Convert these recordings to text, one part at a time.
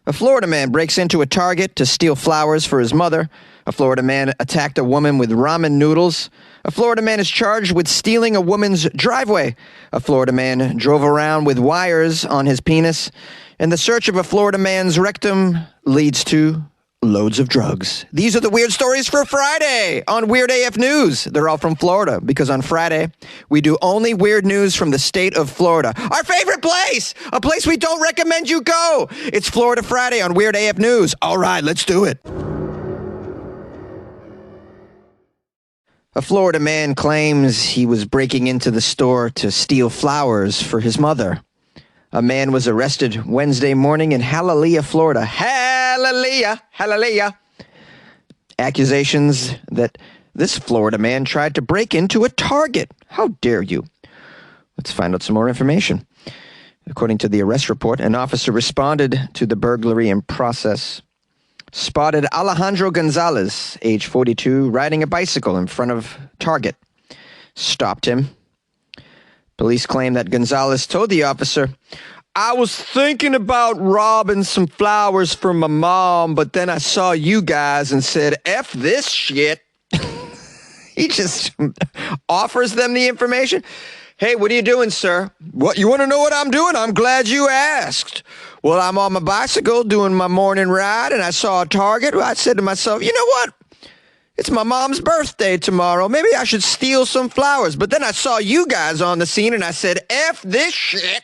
A Florida man breaks into a Target to steal flowers for his mother. A Florida man attacked a woman with ramen noodles. A Florida man is charged with stealing a woman's driveway. A Florida man drove around with wires on his penis. And the search of a Florida man's rectum leads to loads of drugs. These are the weird stories for Friday on Weird AF News. They're all from Florida because on Friday, we do only weird news from the state of Florida. Our favorite place! A place we don't recommend you go! It's Florida Friday on Weird AF News. All right, let's do it. A Florida man claims he was breaking into the store to steal flowers for his mother. A man was arrested Wednesday morning in Hialeah, Florida. Hialeah. Accusations that this Florida man tried to break into a Target. How dare you? Let's find out some more information. According to the arrest report, an officer responded to the burglary in process. Spotted Alejandro Gonzalez, age 42, riding a bicycle in front of Target. Stopped him. Police claim that Gonzalez told the officer, "I was thinking about robbing some flowers for my mom, but then I saw you guys and said, F this shit." He just offers them the information. "Hey, what are you doing, sir?" "What, you want to know what I'm doing? I'm glad you asked." "Well, I'm on my bicycle doing my morning ride, and I saw a Target. I said to myself, you know what? It's my mom's birthday tomorrow. Maybe I should steal some flowers. But then I saw you guys on the scene, and I said, F this shit.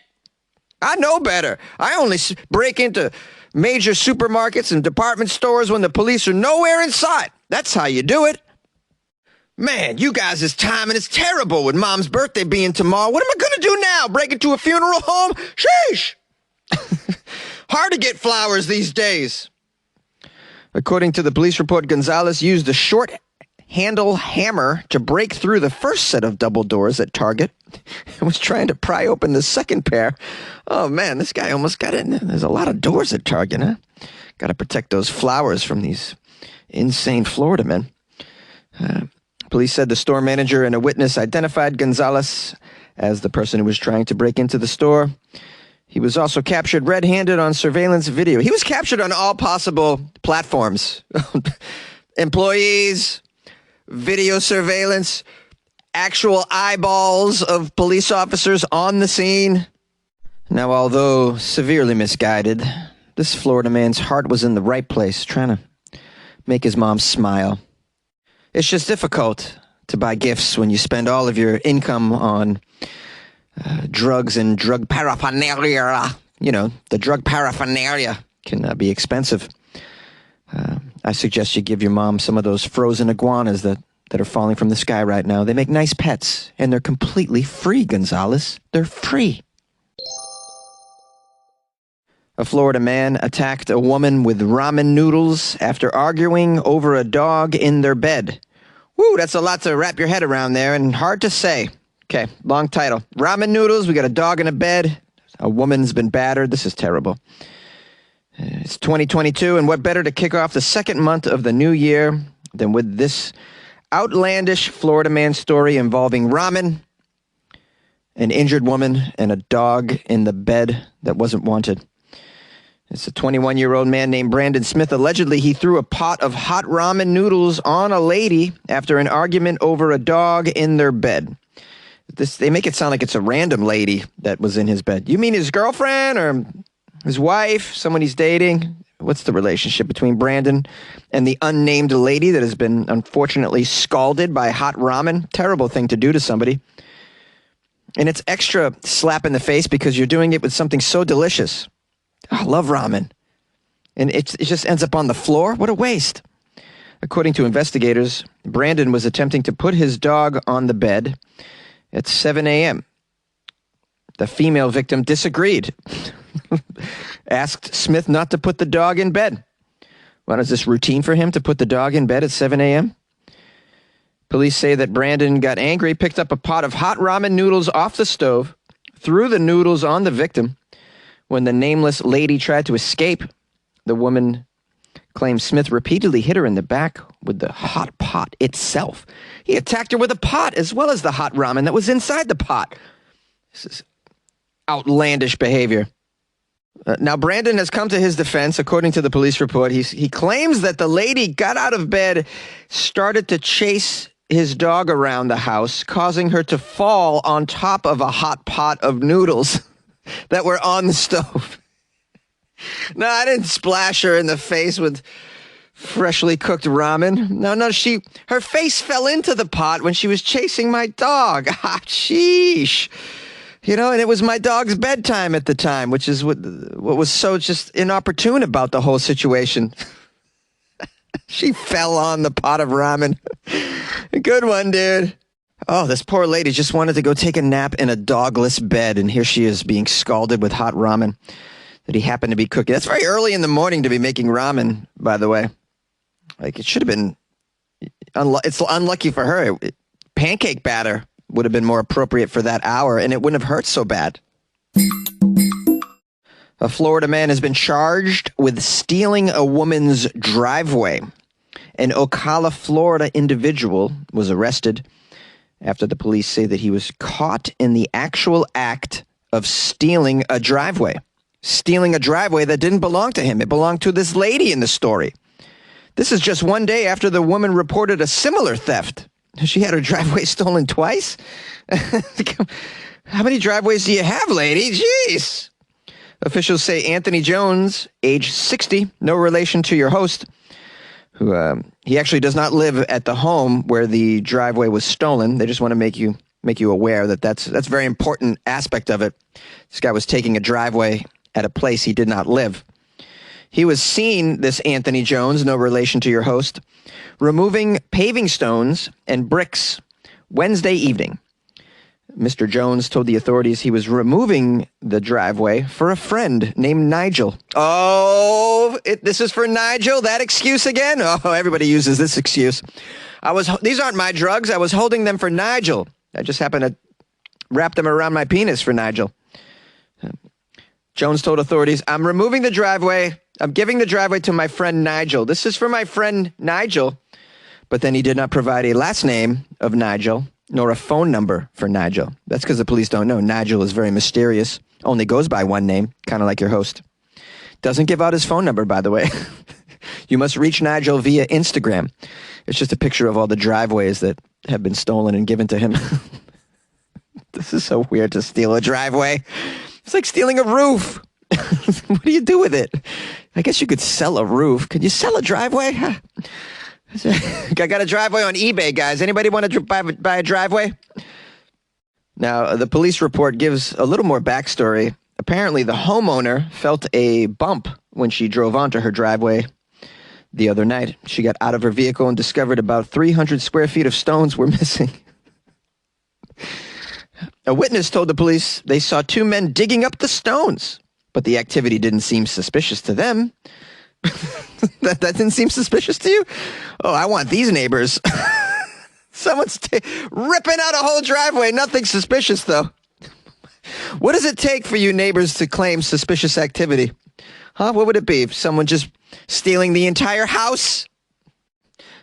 I know better. I only break into major supermarkets and department stores when the police are nowhere in sight. That's how you do it." Man, you guys' timing is terrible with mom's birthday being tomorrow. What am I going to do now? Break into a funeral home? Sheesh. Hard to get flowers these days. According to the police report, Gonzalez used a short handle hammer to break through the first set of double doors at Target and was trying to pry open the second pair. Oh man, this guy almost got in. There's a lot of doors at Target, huh? Got to protect those flowers from these insane Florida men. Police said the store manager and a witness identified Gonzalez as the person who was trying to break into the store. He was also captured red-handed on surveillance video. He was captured on all possible platforms. Employees, video surveillance, actual eyeballs of police officers on the scene. Now, although severely misguided, this Florida man's heart was in the right place, trying to make his mom smile. It's just difficult to buy gifts when you spend all of your income on drugs and drug paraphernalia. You know, the drug paraphernalia can be expensive. I suggest you give your mom some of those frozen iguanas that are falling from the sky right now. They make nice pets, and they're completely free, Gonzalez. They're free. A Florida man attacked a woman with ramen noodles after arguing over a dog in their bed. Woo, that's a lot to wrap your head around there, and hard to say. Okay, long title. Ramen noodles, we got a dog in a bed. A woman's been battered. This is terrible. It's 2022, and what better to kick off the second month of the new year than with this outlandish Florida man story involving ramen, an injured woman, and a dog in the bed that wasn't wanted. It's a 21-year-old man named Brandon Smith. Allegedly, he threw a pot of hot ramen noodles on a lady after an argument over a dog in their bed. They make it sound like it's a random lady that was in his bed. You mean his girlfriend or his wife, someone he's dating? What's the relationship between Brandon and the unnamed lady that has been unfortunately scalded by hot ramen? Terrible thing to do to somebody. And it's extra slap in the face because you're doing it with something so delicious. I love ramen. And it just ends up on the floor? What a waste. According to investigators, Brandon was attempting to put his dog on the bed at 7 a.m. The female victim disagreed. Asked Smith not to put the dog in bed. What, is this routine for him to put the dog in bed at 7 a.m.? Police say that Brandon got angry, picked up a pot of hot ramen noodles off the stove, threw the noodles on the victim. When the nameless lady tried to escape, the woman claims Smith repeatedly hit her in the back with the hot pot itself. He attacked her with a pot as well as the hot ramen that was inside the pot. This is outlandish behavior. Now, Brandon has come to his defense. According to the police report, he claims that the lady got out of bed, started to chase his dog around the house, causing her to fall on top of a hot pot of noodles that were on the stove. No, I didn't splash her in the face with freshly cooked ramen. No, her face fell into the pot when she was chasing my dog. Ah, sheesh. You know, and it was my dog's bedtime at the time, which is what was so just inopportune about the whole situation. She fell on the pot of ramen. Good one, dude. Oh, this poor lady just wanted to go take a nap in a dogless bed, and here she is being scalded with hot ramen that he happened to be cooking. That's very early in the morning to be making ramen, by the way. Like, it should have been... it's unlucky for her. Pancake batter would have been more appropriate for that hour, and it wouldn't have hurt so bad. A Florida man has been charged with stealing a woman's driveway. An Ocala, Florida individual was arrested after the police say that he was caught in the actual act of stealing a driveway. Stealing a driveway that didn't belong to him. It belonged to this lady in the story. This is just one day after the woman reported a similar theft. She had her driveway stolen twice? How many driveways do you have, lady? Jeez. Officials say Anthony Jones, age 60, no relation to your host, who he actually does not live at the home where the driveway was stolen. They just want to make you aware that that's a very important aspect of it. This guy was taking a driveway at a place he did not live. He was seen, this Anthony Jones, no relation to your host, removing paving stones and bricks Wednesday evening. Mr. Jones told the authorities he was removing the driveway for a friend named Nigel. Oh, this is for Nigel? That excuse again? Oh, everybody uses this excuse. These aren't my drugs. I was holding them for Nigel. I just happened to wrap them around my penis for Nigel. Jones told authorities, I'm removing the driveway. I'm giving the driveway to my friend Nigel. This is for my friend Nigel. But then he did not provide a last name of Nigel, nor a phone number for Nigel. That's because the police don't know. Nigel is very mysterious. Only goes by one name, kind of like your host. Doesn't give out his phone number, by the way. You must reach Nigel via Instagram. It's just a picture of all the driveways that have been stolen and given to him. This is so weird to steal a driveway. It's like stealing a roof. What do you do with it? I guess you could sell a roof. Could you sell a driveway? I got a driveway on eBay, guys. Anybody want to buy a driveway? Now, the police report gives a little more backstory. Apparently, the homeowner felt a bump when she drove onto her driveway the other night. She got out of her vehicle and discovered about 300 square feet of stones were missing. A witness told the police they saw two men digging up the stones, but the activity didn't seem suspicious to them. That didn't seem suspicious to you? Oh, I want these neighbors. Someone's ripping out a whole driveway. Nothing suspicious, though. What does it take for you neighbors to claim suspicious activity? Huh? What would it be? If someone just stealing the entire house?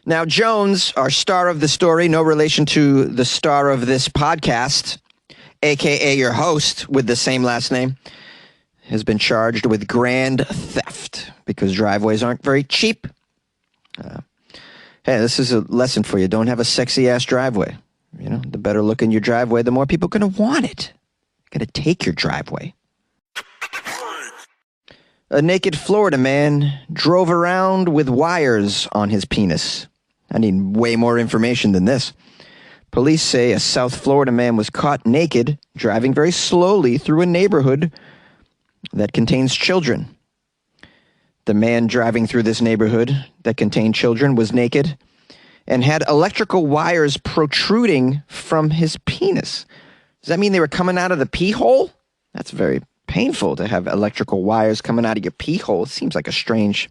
Now, Jones, our star of the story, no relation to the star of this podcast, a.k.a. your host with the same last name, has been charged with grand theft because driveways aren't very cheap. Hey, this is a lesson for you. Don't have a sexy-ass driveway. You know, the better looking your driveway, the more people are going to want it. Going to take your driveway. A naked Florida man drove around with wires on his penis. I need way more information than this. Police say a South Florida man was caught naked, driving very slowly through a neighborhood that contains children. The man driving through this neighborhood that contained children was naked and had electrical wires protruding from his penis. Does that mean they were coming out of the pee hole? That's very painful to have electrical wires coming out of your pee hole. It seems like a strange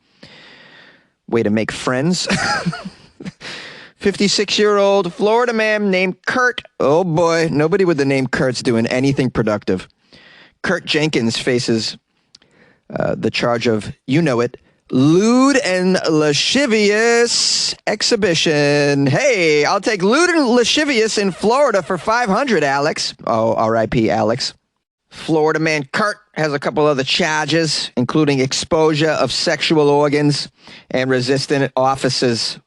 way to make friends. 56-year-old Florida man named Kurt. Oh boy, nobody with the name Kurt's doing anything productive. Kurt Jenkins faces the charge of, you know it, lewd and lascivious exhibition. Hey, I'll take lewd and lascivious in Florida for $500, Alex. Oh, R.I.P. Alex. Florida man Kurt has a couple other charges, including exposure of sexual organs and resisting officers.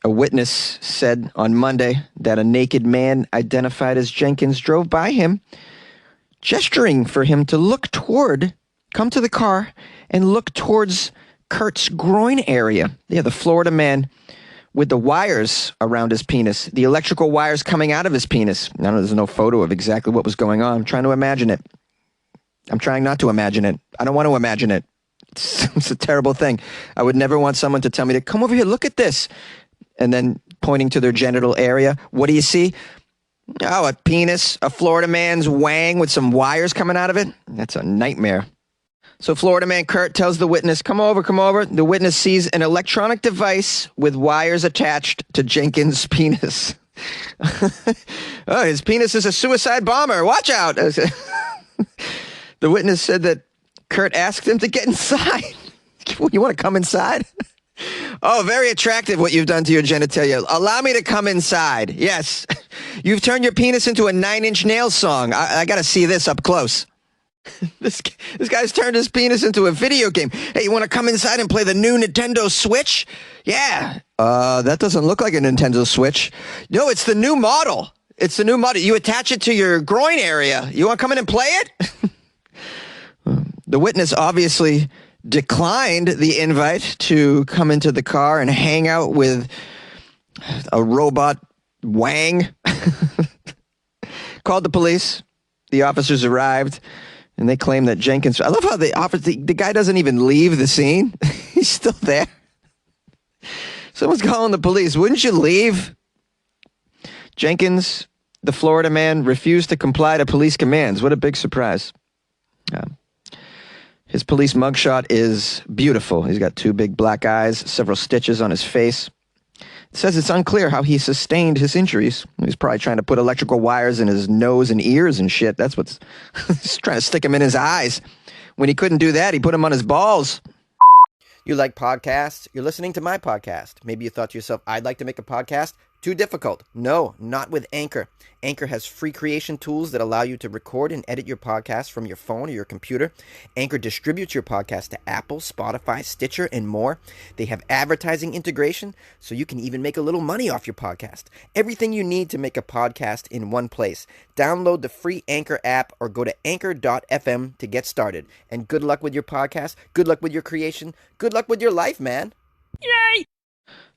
A witness said on Monday that a naked man identified as Jenkins drove by him, gesturing for him to come to the car and look towards Kurt's groin area. Yeah, the Florida man with the wires around his penis, the electrical wires coming out of his penis. I know there's no photo of exactly what was going on. I'm trying to imagine it. I'm trying not to imagine it. I don't want to imagine it. It's a terrible thing. I would never want someone to tell me to come over here, look at this. And then pointing to their genital area. What do you see? Oh, a penis, a Florida man's wang with some wires coming out of it. That's a nightmare. So Florida man Kurt tells the witness, come over, come over. The witness sees an electronic device with wires attached to Jenkins' penis. Oh, his penis is a suicide bomber. Watch out. The witness said that Kurt asked him to get inside. You want to come inside? Oh, very attractive what you've done to your genitalia. Allow me to come inside. Yes. You've turned your penis into a 9 Inch Nails song. I got to see this up close. This guy's turned his penis into a video game. Hey, you want to come inside and play the new Nintendo Switch? Yeah. That doesn't look like a Nintendo Switch. No, it's the new model. It's the new model. You attach it to your groin area. You want to come in and play it? The witness obviously declined the invite to come into the car and hang out with a robot wang. Called the police. The officers arrived. And they claim that Jenkins... I love how the guy doesn't even leave the scene. He's still there. Someone's calling the police. Wouldn't you leave? Jenkins, the Florida man, refused to comply to police commands. What a big surprise. His police mugshot is beautiful. He's got 2 big black eyes, several stitches on his face. It says it's unclear how he sustained his injuries. He's probably trying to put electrical wires in his nose and ears and shit. That's what's... He's trying to stick him in his eyes. When he couldn't do that, he put him on his balls. You like podcasts? You're listening to my podcast. Maybe you thought to yourself, I'd like to make a podcast. Too difficult. No, not with Anchor. Anchor has free creation tools that allow you to record and edit your podcast from your phone or your computer. Anchor distributes your podcast to Apple, Spotify, Stitcher, and more. They have advertising integration, so you can even make a little money off your podcast. Everything you need to make a podcast in one place. Download the free Anchor app or go to anchor.fm to get started. And good luck with your podcast. Good luck with your creation. Good luck with your life, man. Yay!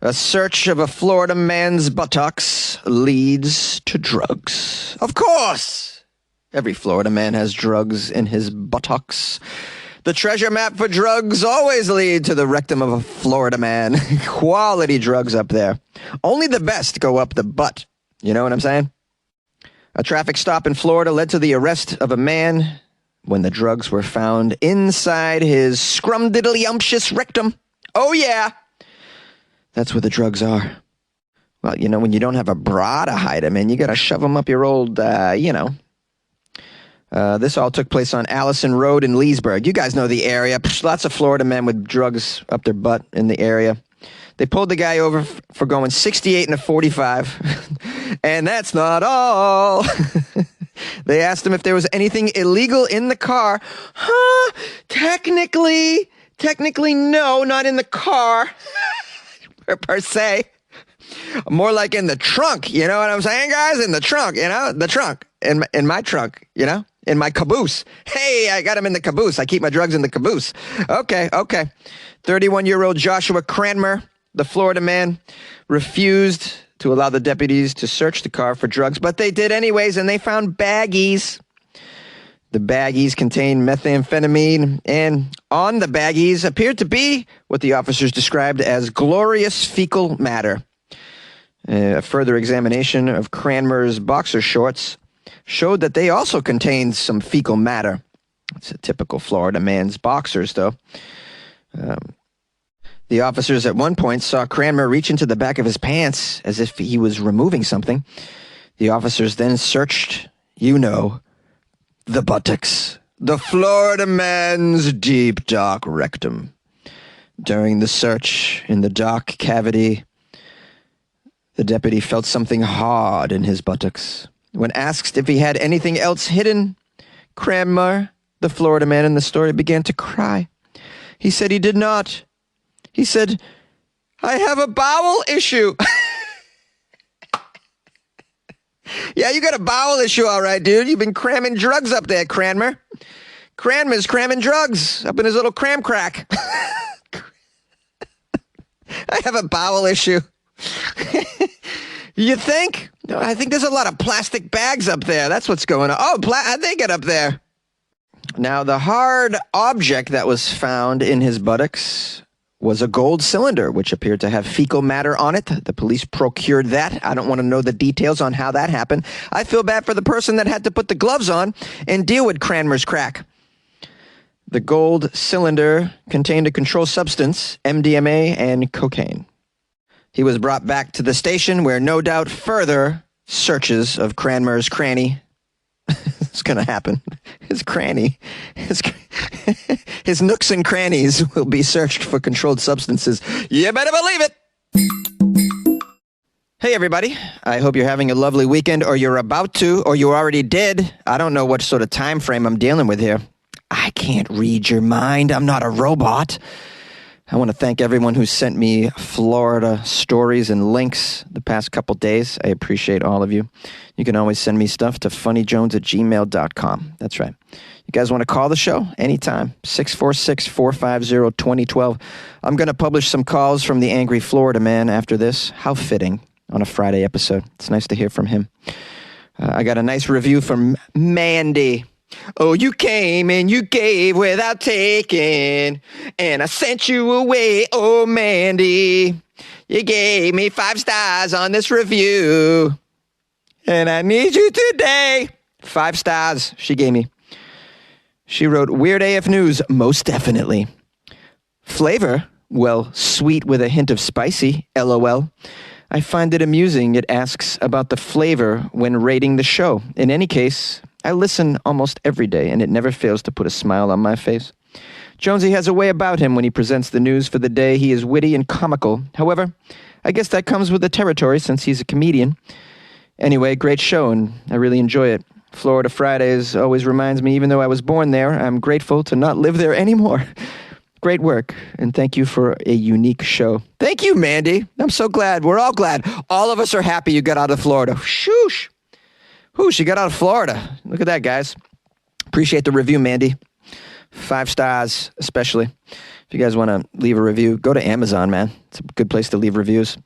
A search of a Florida man's buttocks leads to drugs. Of course! Every Florida man has drugs in his buttocks. The treasure map for drugs always lead to the rectum of a Florida man. Quality drugs up there. Only the best go up the butt. You know what I'm saying? A traffic stop in Florida led to the arrest of a man when the drugs were found inside his scrumdiddlyumptious rectum. Oh, yeah! That's where the drugs are. Well, you know, when you don't have a bra to hide them in, you got to shove them up your old, This all took place on Allison Road in Leesburg. You guys know the area. Lots of Florida men with drugs up their butt in the area. They pulled the guy over for going 68 and a 45. And that's not all. They asked him if there was anything illegal in the car. Technically, no, not in the car. Per se. More like in the trunk, you know what I'm saying, guys? In the trunk, you know? The trunk. In my trunk, you know? In my caboose. Hey, I got him in the caboose. I keep my drugs in the caboose. Okay. 31-year-old Joshua Cranmer, the Florida man, refused to allow the deputies to search the car for drugs, but they did anyways, and they found baggies. The baggies contained methamphetamine, and on the baggies appeared to be what the officers described as glorious fecal matter. A further examination of Cranmer's boxer shorts showed that they also contained some fecal matter. It's a typical Florida man's boxers, though. The officers at one point saw Cranmer reach into the back of his pants as if he was removing something. The officers then searched, the buttocks. The Florida man's deep, dark rectum. During the search in the dark cavity, the deputy felt something hard in his buttocks. When asked if he had anything else hidden, Cranmer, the Florida man in the story, began to cry. He said he did not. He said, "I have a bowel issue." Yeah, you got a bowel issue, all right, dude. You've been cramming drugs up there, Cranmer. Cranmer's cramming drugs up in his little cram crack. I have a bowel issue. You think? No, I think there's a lot of plastic bags up there. That's what's going on. Oh, how'd they get up there? Now, the hard object that was found in his buttocks was a gold cylinder, which appeared to have fecal matter on it. The police procured that. I don't want to know the details on how that happened. I feel bad for the person that had to put the gloves on and deal with Cranmer's crack. The gold cylinder contained a controlled substance, MDMA, and cocaine. He was brought back to the station where no doubt further searches of Cranmer's cranny is going to happen. His cranny, his nooks and crannies will be searched for controlled substances. You better believe it. Hey, everybody. I hope you're having a lovely weekend, or you're about to, or you already did. I don't know what sort of time frame I'm dealing with here. I can't read your mind. I'm not a robot. I want to thank everyone who sent me Florida stories and links the past couple days. I appreciate all of you. You can always send me stuff to funnyjones@gmail.com. That's right. You guys want to call the show? Anytime. 646-450-2012. I'm going to publish some calls from the angry Florida man after this. How fitting on a Friday episode. It's nice to hear from him. I got a nice review from Mandy. "Oh, you came and you gave without taking, and I sent you away, oh, Mandy. You gave me 5 stars on this review, and I need you today." 5 stars she gave me. She wrote, "Weird AF News, most definitely. Flavor, well, sweet with a hint of spicy, LOL. I find it amusing it asks about the flavor when rating the show. In any case, I listen almost every day, and it never fails to put a smile on my face. Jonesy has a way about him when he presents the news for the day. He is witty and comical. However, I guess that comes with the territory since he's a comedian. Anyway, great show, and I really enjoy it. Florida Fridays always reminds me, even though I was born there, I'm grateful to not live there anymore. Great work, and thank you for a unique show." Thank you, Mandy. I'm so glad. We're all glad. All of us are happy you got out of Florida. Shoosh. Whoo, she got out of Florida. Look at that, guys. Appreciate the review, Mandy. 5 stars, especially. If you guys want to leave a review, go to Amazon, man. It's a good place to leave reviews.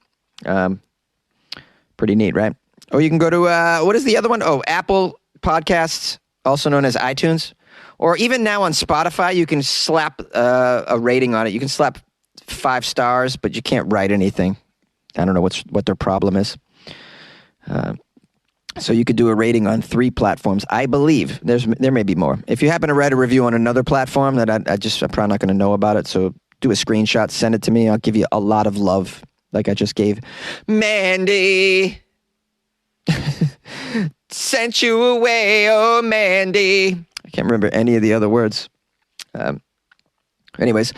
Pretty neat, right? Or you can go to, what is the other one? Oh, Apple Podcasts, also known as iTunes. Or even now on Spotify, you can slap a rating on it. You can slap 5 stars, but you can't write anything. I don't know what their problem is. So you could do a rating on 3 platforms. I believe there may be more. If you happen to write a review on another platform that I'm probably not going to know about it, so do a screenshot, send it to me. I'll give you a lot of love, like I just gave Mandy. Sent you away, oh Mandy. I can't remember any of the other words. Anyways,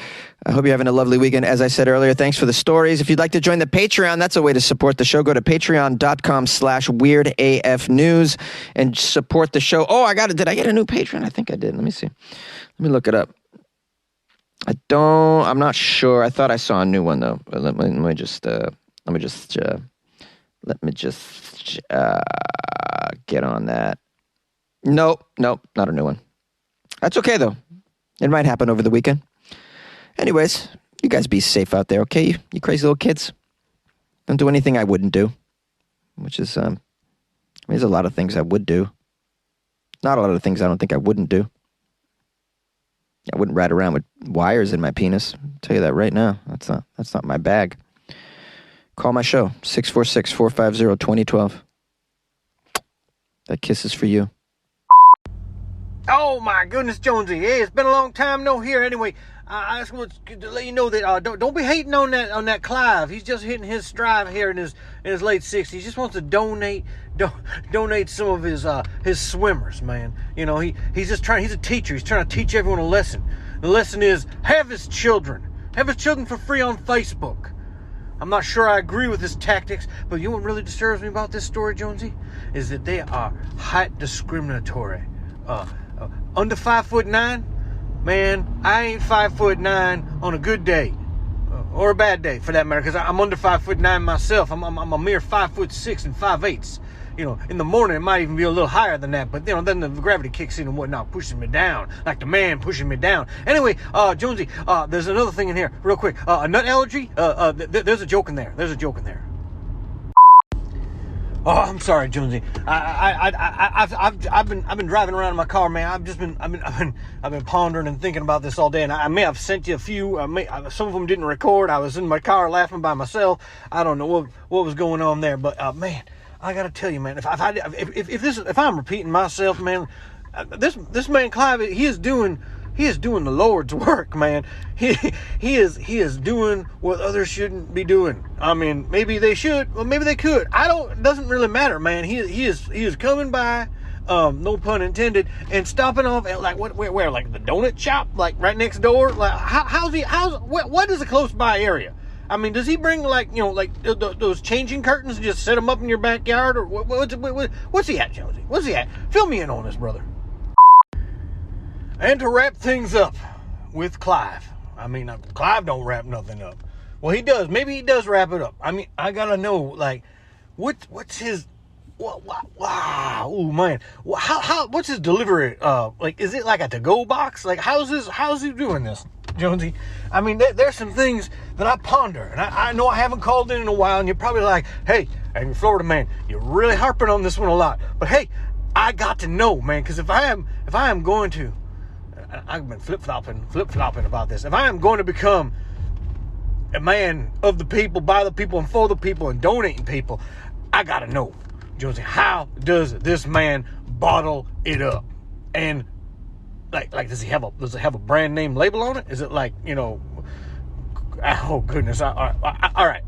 I hope you're having a lovely weekend. As I said earlier, thanks for the stories. If you'd like to join the Patreon, that's a way to support the show. Go to patreon.com/weirdafnews and support the show. Oh, did I get a new Patreon? I think I did. Let me see. Let me look it up. I'm not sure. I thought I saw a new one though. Let me just get on that. Nope, not a new one. That's okay though. It might happen over the weekend. Anyways, you guys be safe out there, okay? You crazy little kids. Don't do anything I wouldn't do. Which is, there's a lot of things I would do. Not a lot of things I don't think I wouldn't do. I wouldn't ride around with wires in my penis. I'll tell you that right now. That's not my bag. Call my show, 646-450-2012. That kiss is for you. Oh my goodness, Jonesy! Hey, it's been a long time no here. Anyway, I just want to let you know that don't be hating on that Clive. He's just hitting his stride here in his late 60s. He just wants to donate some of his swimmers, man. You know, he's just trying. He's a teacher. He's trying to teach everyone a lesson. The lesson is have his children for free on Facebook. I'm not sure I agree with his tactics, but you know what really disturbs me about this story, Jonesy, is that they are height discriminatory. Under 5'9", man, I ain't 5'9" on a good day, or a bad day for that matter, because I'm under 5'9" myself. I'm a mere 5'6" and 5/8. You know, in the morning it might even be a little higher than that, but you know, then the gravity kicks in and whatnot, pushes me down, like the man pushing me down. Anyway, Jonesy, there's another thing in here, real quick. A nut allergy? There's a joke in there. There's a joke in there. Oh, I'm sorry, Jonesy. I've been driving around in my car, man. I've been pondering and thinking about this all day, and I may have sent you a few. Some of them didn't record. I was in my car laughing by myself. I don't know what was going on there, but man, I gotta tell you, man. If I'm repeating myself, man, this man Clive, he is doing the Lord's work, man. He is doing what others shouldn't be doing. I mean, maybe they should, or maybe they could. It doesn't really matter, man. He is coming by, no pun intended, and stopping off at like where like the donut shop, like right next door. Like what is a close by area? I mean, does he bring like, you know, like those changing curtains and just set them up in your backyard, or what's he at, Jonesy? What's he at? Fill me in on this, brother. And to wrap things up with Clive. I mean, Clive don't wrap nothing up. Well, he does. Maybe he does wrap it up. I mean, I gotta know, like, what's his? Wow, oh man, how? What's his delivery? Like, is it like a to-go box? Like, how's he doing this, Jonesy? I mean, there's some things that I ponder, and I know I haven't called in a while, and you're probably like, hey, Floridaman, you're really harping on this one a lot. But hey, I got to know, man, because if I am going to. I've been flip-flopping about this. If I am going to become a man of the people, by the people, and for the people, and donating people, I gotta know, Jonesy, how does man bottle it up? And like does it have a brand name label on it? Is it like, you know? Oh goodness! All right.